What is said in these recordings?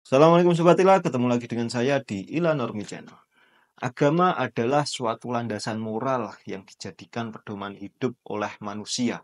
Assalamualaikum Sobat Ila, ketemu lagi dengan saya di Ila Normi Channel. Agama adalah suatu landasan moral yang dijadikan pedoman hidup oleh manusia,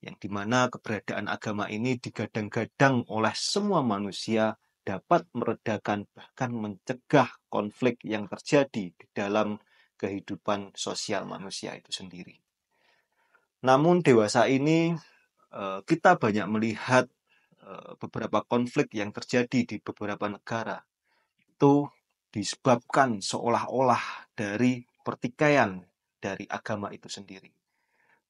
yang dimana keberadaan agama ini digadang-gadang oleh semua manusia dapat meredakan bahkan mencegah konflik yang terjadi di dalam kehidupan sosial manusia itu sendiri. Namun dewasa ini kita banyak melihat beberapa konflik yang terjadi di beberapa negara itu disebabkan seolah-olah dari pertikaian dari agama itu sendiri.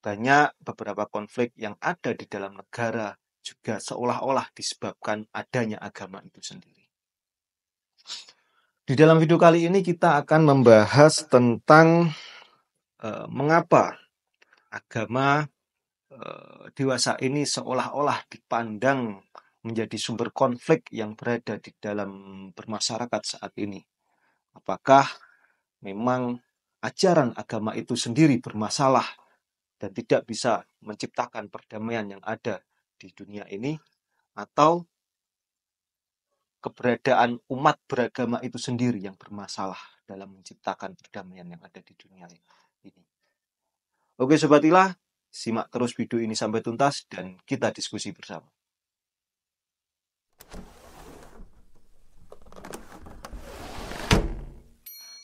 Banyak beberapa konflik yang ada di dalam negara juga seolah-olah disebabkan adanya agama itu sendiri. Di dalam video kali ini kita akan membahas tentang mengapa agama dewasa ini seolah-olah dipandang menjadi sumber konflik yang berada di dalam bermasyarakat saat ini. Apakah memang ajaran agama itu sendiri bermasalah dan tidak bisa menciptakan perdamaian yang ada di dunia ini, atau keberadaan umat beragama itu sendiri yang bermasalah dalam menciptakan perdamaian yang ada di dunia ini. Oke Sobat Ilah, simak terus video ini sampai tuntas dan kita diskusi bersama.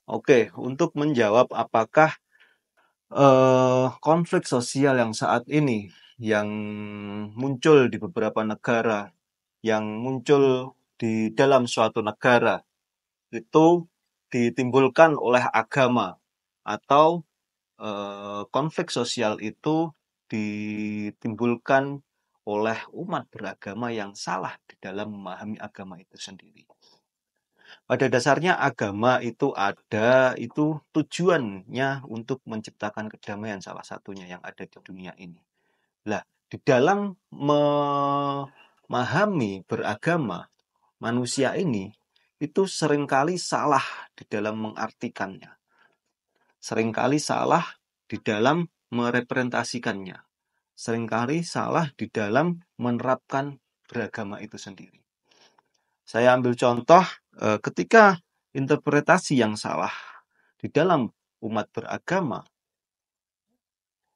Oke, untuk menjawab apakah konflik sosial yang saat ini yang muncul di beberapa negara, yang muncul di dalam suatu negara itu ditimbulkan oleh agama, atau konflik sosial itu ditimbulkan oleh umat beragama yang salah di dalam memahami agama itu sendiri. Pada dasarnya agama itu ada, itu tujuannya untuk menciptakan kedamaian salah satunya yang ada di dunia ini. Lah, di dalam memahami beragama, manusia ini itu seringkali salah di dalam mengartikannya. Seringkali salah di dalam merepresentasikannya. Seringkali salah di dalam menerapkan beragama itu sendiri. Saya ambil contoh ketika interpretasi yang salah di dalam umat beragama,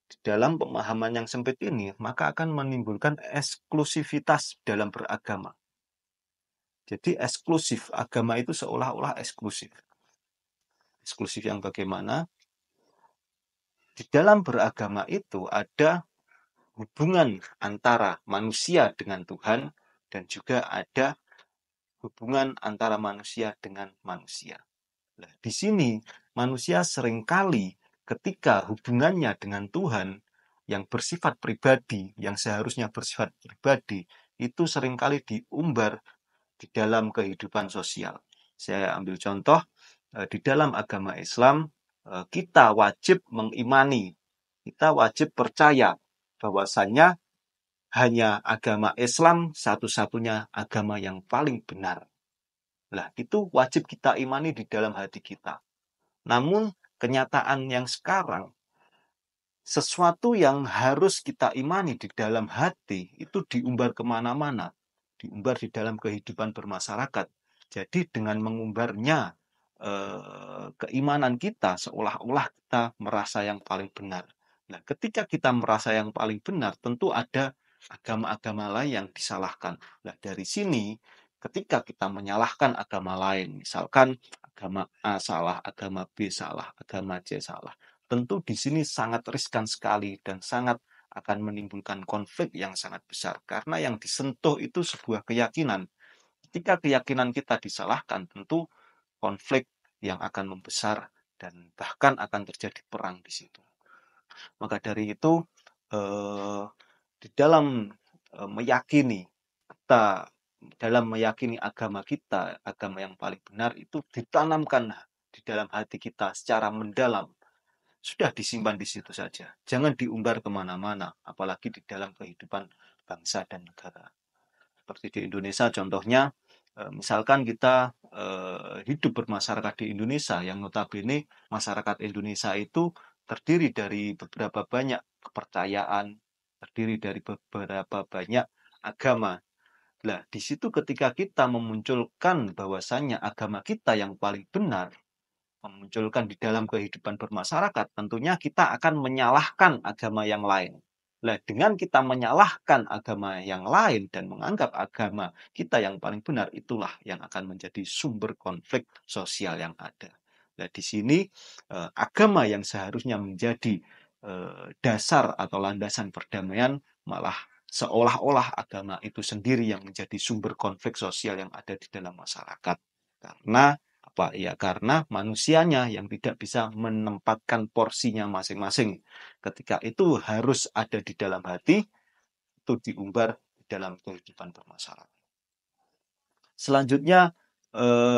di dalam pemahaman yang sempit ini, maka akan menimbulkan eksklusivitas dalam beragama. Jadi eksklusif, agama itu seolah-olah eksklusif. Eksklusif yang bagaimana? Di dalam beragama itu ada hubungan antara manusia dengan Tuhan dan juga ada hubungan antara manusia dengan manusia. Nah, di sini manusia seringkali ketika hubungannya dengan Tuhan yang bersifat pribadi, yang seharusnya bersifat pribadi, itu seringkali diumbar di dalam kehidupan sosial. Saya ambil contoh, di dalam agama Islam, kita wajib mengimani, kita wajib percaya bahwasannya hanya agama Islam satu-satunya agama yang paling benar. Nah, itu wajib kita imani di dalam hati kita. Namun, kenyataan yang sekarang, sesuatu yang harus kita imani di dalam hati, itu diumbar kemana-mana. Diumbar di dalam kehidupan bermasyarakat. Jadi, dengan mengumbarnya keimanan kita, seolah-olah kita merasa yang paling benar. Nah, ketika kita merasa yang paling benar, tentu ada agama-agama lain yang disalahkan. Nah, dari sini, ketika kita menyalahkan agama lain, misalkan agama A salah, agama B salah, agama C salah, tentu di sini sangat riskan sekali dan sangat akan menimbulkan konflik yang sangat besar. Karena yang disentuh itu sebuah keyakinan. Ketika keyakinan kita disalahkan, tentu konflik yang akan membesar dan bahkan akan terjadi perang di situ. Maka dari itu, di dalam meyakini kita, dalam meyakini agama kita, agama yang paling benar itu ditanamkan di dalam hati kita secara mendalam. Sudah disimpan di situ saja. Jangan diumbar kemana-mana, apalagi di dalam kehidupan bangsa dan negara. Seperti di Indonesia contohnya, misalkan kita hidup bermasyarakat di Indonesia, yang notabene masyarakat Indonesia itu terdiri dari beberapa banyak kepercayaan, terdiri dari beberapa banyak agama. Nah, di situ ketika kita memunculkan bahwasannya agama kita yang paling benar, memunculkan di dalam kehidupan bermasyarakat, tentunya kita akan menyalahkan agama yang lain. Nah, dengan kita menyalahkan agama yang lain dan menganggap agama kita yang paling benar, itulah yang akan menjadi sumber konflik sosial yang ada. Nah, di sini agama yang seharusnya menjadi dasar atau landasan perdamaian malah seolah-olah agama itu sendiri yang menjadi sumber konflik sosial yang ada di dalam masyarakat. Karena apa? Ya karena manusianya yang tidak bisa menempatkan porsinya masing-masing. Ketika itu harus ada di dalam hati, itu diumbar di dalam kehidupan bermasyarakat. Selanjutnya,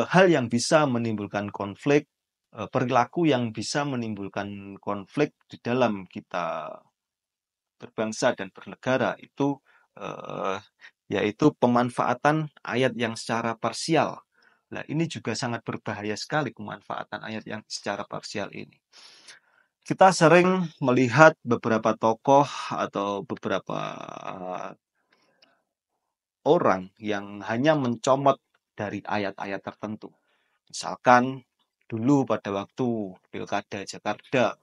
hal yang bisa menimbulkan konflik, perilaku yang bisa menimbulkan konflik di dalam kita berbangsa dan bernegara itu yaitu pemanfaatan ayat yang secara parsial. Nah, ini juga sangat berbahaya sekali pemanfaatan ayat yang secara parsial ini. Kita sering melihat beberapa tokoh atau beberapa orang yang hanya mencomot dari ayat-ayat tertentu. Misalkan dulu pada waktu Pilkada Jakarta,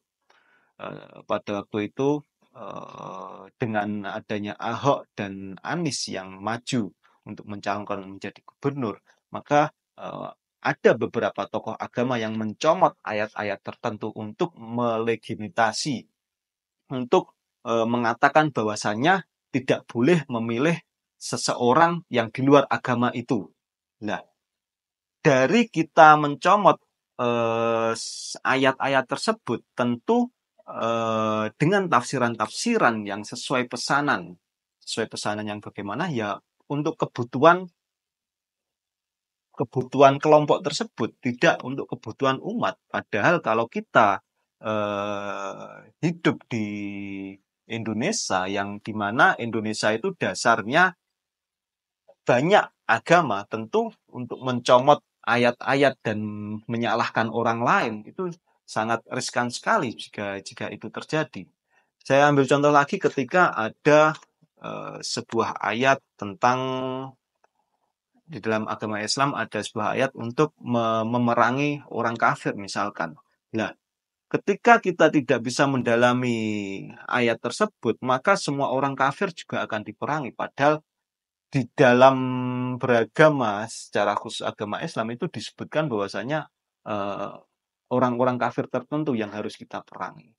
pada waktu itu dengan adanya Ahok dan Anies yang maju untuk mencalonkan menjadi gubernur, maka ada beberapa tokoh agama yang mencomot ayat-ayat tertentu untuk melegitimasi, untuk mengatakan bahwasannya tidak boleh memilih seseorang yang di luar agama itu. Nah, dari kita mencomot ayat-ayat tersebut, tentu dengan tafsiran-tafsiran yang sesuai pesanan yang bagaimana ya untuk kebutuhan kelompok tersebut, tidak untuk kebutuhan umat. Padahal kalau kita hidup di Indonesia, yang dimana Indonesia itu dasarnya banyak agama, tentu untuk mencomot ayat-ayat dan menyalahkan orang lain itu sangat riskan sekali jika itu terjadi. Saya ambil contoh lagi ketika ada sebuah ayat tentang di dalam agama Islam ada sebuah ayat untuk memerangi orang kafir misalkan. Nah, ketika kita tidak bisa mendalami ayat tersebut, maka semua orang kafir juga akan diperangi. Padahal di dalam beragama secara khusus agama Islam itu disebutkan bahwasanya orang-orang kafir tertentu yang harus kita perangi.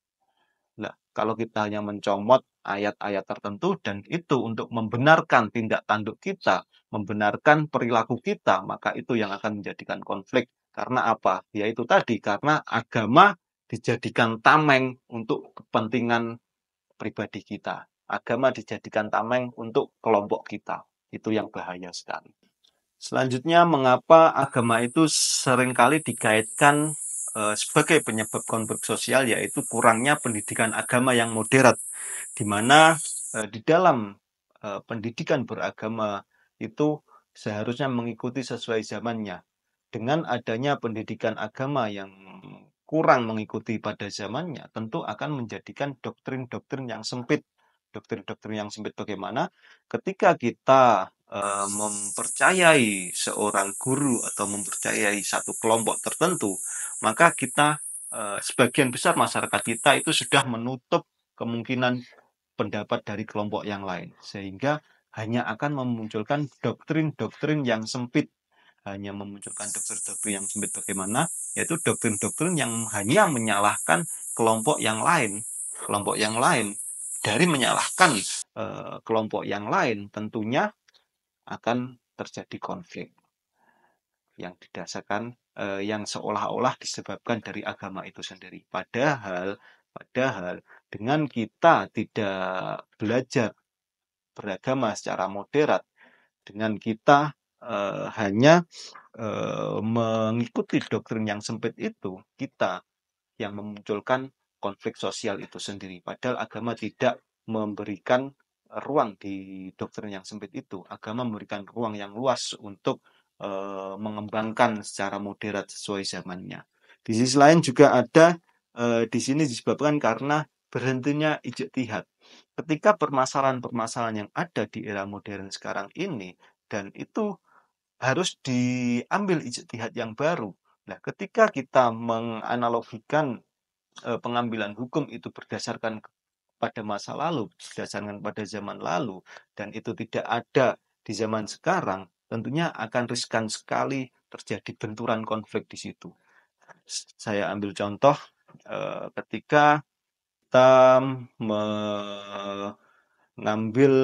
Nah, kalau kita hanya mencomot ayat-ayat tertentu dan itu untuk membenarkan tindak tanduk kita, membenarkan perilaku kita, maka itu yang akan menjadikan konflik. Karena apa? Yaitu tadi, karena agama dijadikan tameng untuk kepentingan pribadi kita. Agama dijadikan tameng untuk kelompok kita. Itu yang bahaya sekali. Selanjutnya, mengapa agama itu seringkali dikaitkan sebagai penyebab konflik sosial, yaitu kurangnya pendidikan agama yang moderat, di mana di dalam pendidikan beragama itu seharusnya mengikuti sesuai zamannya. Dengan adanya pendidikan agama yang kurang mengikuti pada zamannya, tentu akan menjadikan doktrin-doktrin yang sempit. Doktrin-doktrin yang sempit bagaimana? Ketika kita mempercayai seorang guru atau mempercayai satu kelompok tertentu, maka kita sebagian besar masyarakat kita itu sudah menutup kemungkinan pendapat dari kelompok yang lain, sehingga hanya akan memunculkan doktrin-doktrin yang sempit, hanya memunculkan doktrin-doktrin yang sempit bagaimana, yaitu doktrin-doktrin yang hanya menyalahkan kelompok yang lain, dari menyalahkan kelompok yang lain, tentunya akan terjadi konflik yang didasarkan yang seolah-olah disebabkan dari agama itu sendiri. Padahal dengan kita tidak belajar beragama secara moderat, dengan kita hanya mengikuti doktrin yang sempit itu, kita yang memunculkan konflik sosial itu sendiri. Padahal agama tidak memberikan ruang di doktrin yang sempit itu. Agama memberikan ruang yang luas untuk mengembangkan secara moderat sesuai zamannya. Di sisi lain juga ada di sini disebabkan karena berhentinya ijtihad. Ketika permasalahan-permasalahan yang ada di era modern sekarang ini dan itu harus diambil ijtihad yang baru. Nah, ketika kita menganalogikan pengambilan hukum itu berdasarkan pada masa lalu, berdasarkan pada zaman lalu, dan itu tidak ada di zaman sekarang, tentunya akan riskan sekali terjadi benturan konflik di situ. Saya ambil contoh ketika kita mengambil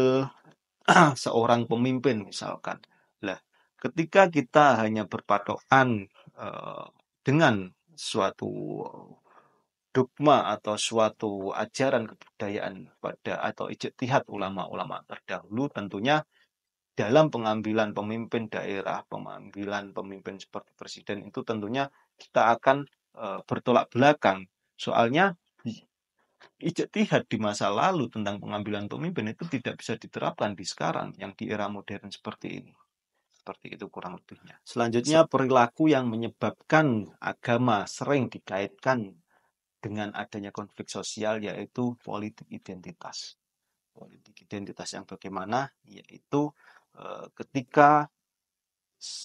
seorang pemimpin misalkan. Lah, ketika kita hanya berpatokan dengan suatu dogma atau suatu ajaran kebudayaan pada atau ijtihad ulama-ulama terdahulu, tentunya dalam pengambilan pemimpin daerah, pengambilan pemimpin seperti presiden itu tentunya kita akan bertolak belakang. Soalnya ijtihad di masa lalu tentang pengambilan pemimpin itu tidak bisa diterapkan di sekarang yang di era modern seperti ini. Seperti itu kurang lebihnya. Selanjutnya, perilaku yang menyebabkan agama sering dikaitkan dengan adanya konflik sosial yaitu politik identitas. Politik identitas yang bagaimana? Yaitu ketika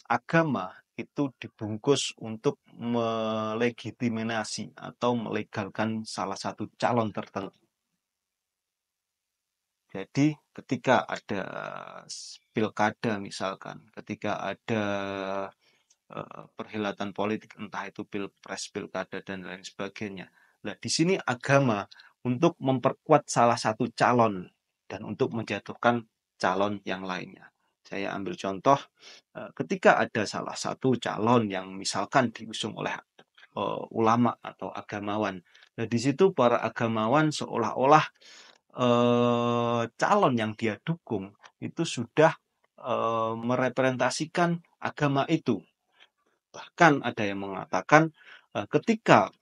agama itu dibungkus untuk melegitimasi atau melegalkan salah satu calon tertentu. Jadi ketika ada pilkada misalkan, ketika ada perhelatan politik, entah itu pilpres, pilkada, dan lain sebagainya. Nah, di sini agama untuk memperkuat salah satu calon dan untuk menjatuhkan calon yang lainnya. Saya ambil contoh, ketika ada salah satu calon yang misalkan diusung oleh ulama atau agamawan. Nah, di situ para agamawan seolah-olah calon yang dia dukung itu sudah merepresentasikan agama itu. Bahkan ada yang mengatakan ketika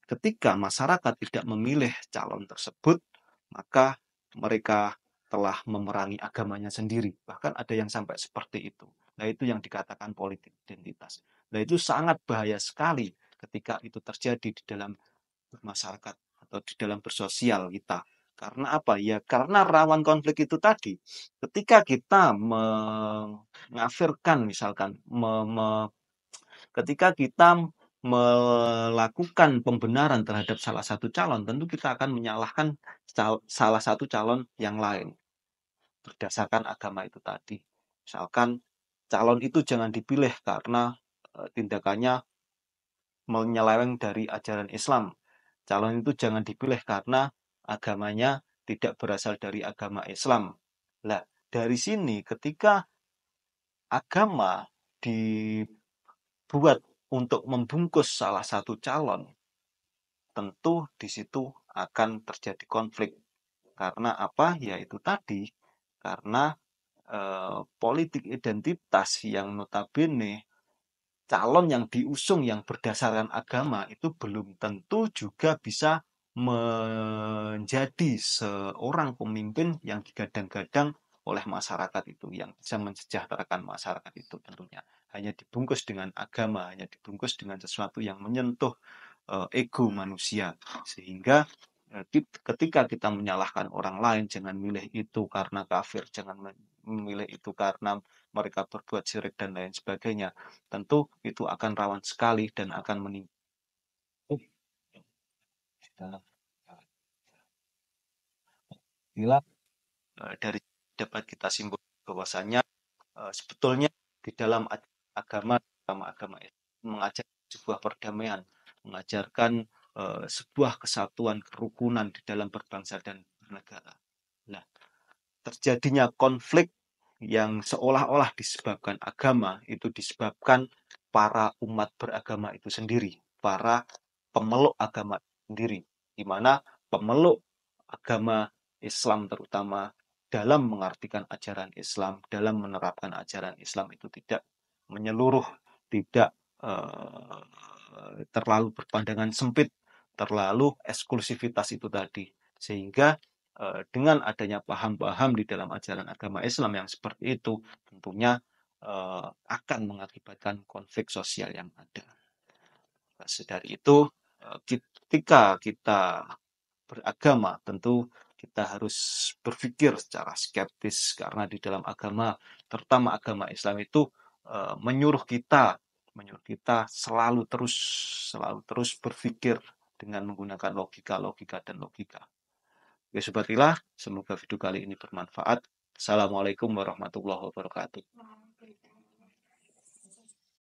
ketika masyarakat tidak memilih calon tersebut, maka mereka telah memerangi agamanya sendiri. Bahkan ada yang sampai seperti itu. Nah, itu yang dikatakan politik identitas. Nah, itu sangat bahaya sekali ketika itu terjadi di dalam masyarakat atau di dalam bersosial kita. Karena apa? Ya, karena rawan konflik itu tadi. Ketika kita mengafirkan misalkan ketika kita melakukan pembenaran terhadap salah satu calon, tentu kita akan menyalahkan salah satu calon yang lain berdasarkan agama itu tadi. Misalkan calon itu jangan dipilih karena tindakannya menyeleweng dari ajaran Islam. Calon itu jangan dipilih karena agamanya tidak berasal dari agama Islam. Nah, dari sini ketika agama dibuat untuk membungkus salah satu calon, tentu di situ akan terjadi konflik. Karena apa? Ya itu tadi, karena politik identitas yang notabene calon yang diusung yang berdasarkan agama itu belum tentu juga bisa menjadi seorang pemimpin yang digadang-gadang oleh masyarakat itu, yang bisa mensejahterakan masyarakat itu tentunya. Hanya dibungkus dengan agama, hanya dibungkus dengan sesuatu yang menyentuh ego manusia. Sehingga ketika kita menyalahkan orang lain, jangan milih itu karena kafir, jangan memilih itu karena mereka berbuat syirik dan lain sebagainya. Tentu itu akan rawan sekali dan akan menimbulkan dari dapat kita simpulkan bahwasanya sebetulnya di dalam agama, terutama agama Islam, mengajarkan sebuah perdamaian, mengajarkan sebuah kesatuan, kerukunan di dalam berbangsa dan bernegara. Nah, terjadinya konflik yang seolah-olah disebabkan agama, itu disebabkan para umat beragama itu sendiri, para pemeluk agama sendiri, di mana pemeluk agama Islam terutama dalam mengartikan ajaran Islam, dalam menerapkan ajaran Islam itu tidak menyeluruh, tidak terlalu berpandangan sempit, terlalu eksklusivitas itu tadi. Sehingga dengan adanya paham-paham di dalam ajaran agama Islam yang seperti itu, tentunya akan mengakibatkan konflik sosial yang ada. Dari itu, ketika kita beragama, tentu Kita harus berpikir secara skeptis karena di dalam agama, terutama agama Islam itu menyuruh kita selalu terus berpikir dengan menggunakan logika, dan logika. Oke, Sobat Lila, semoga video kali ini bermanfaat. Assalamualaikum warahmatullahi wabarakatuh.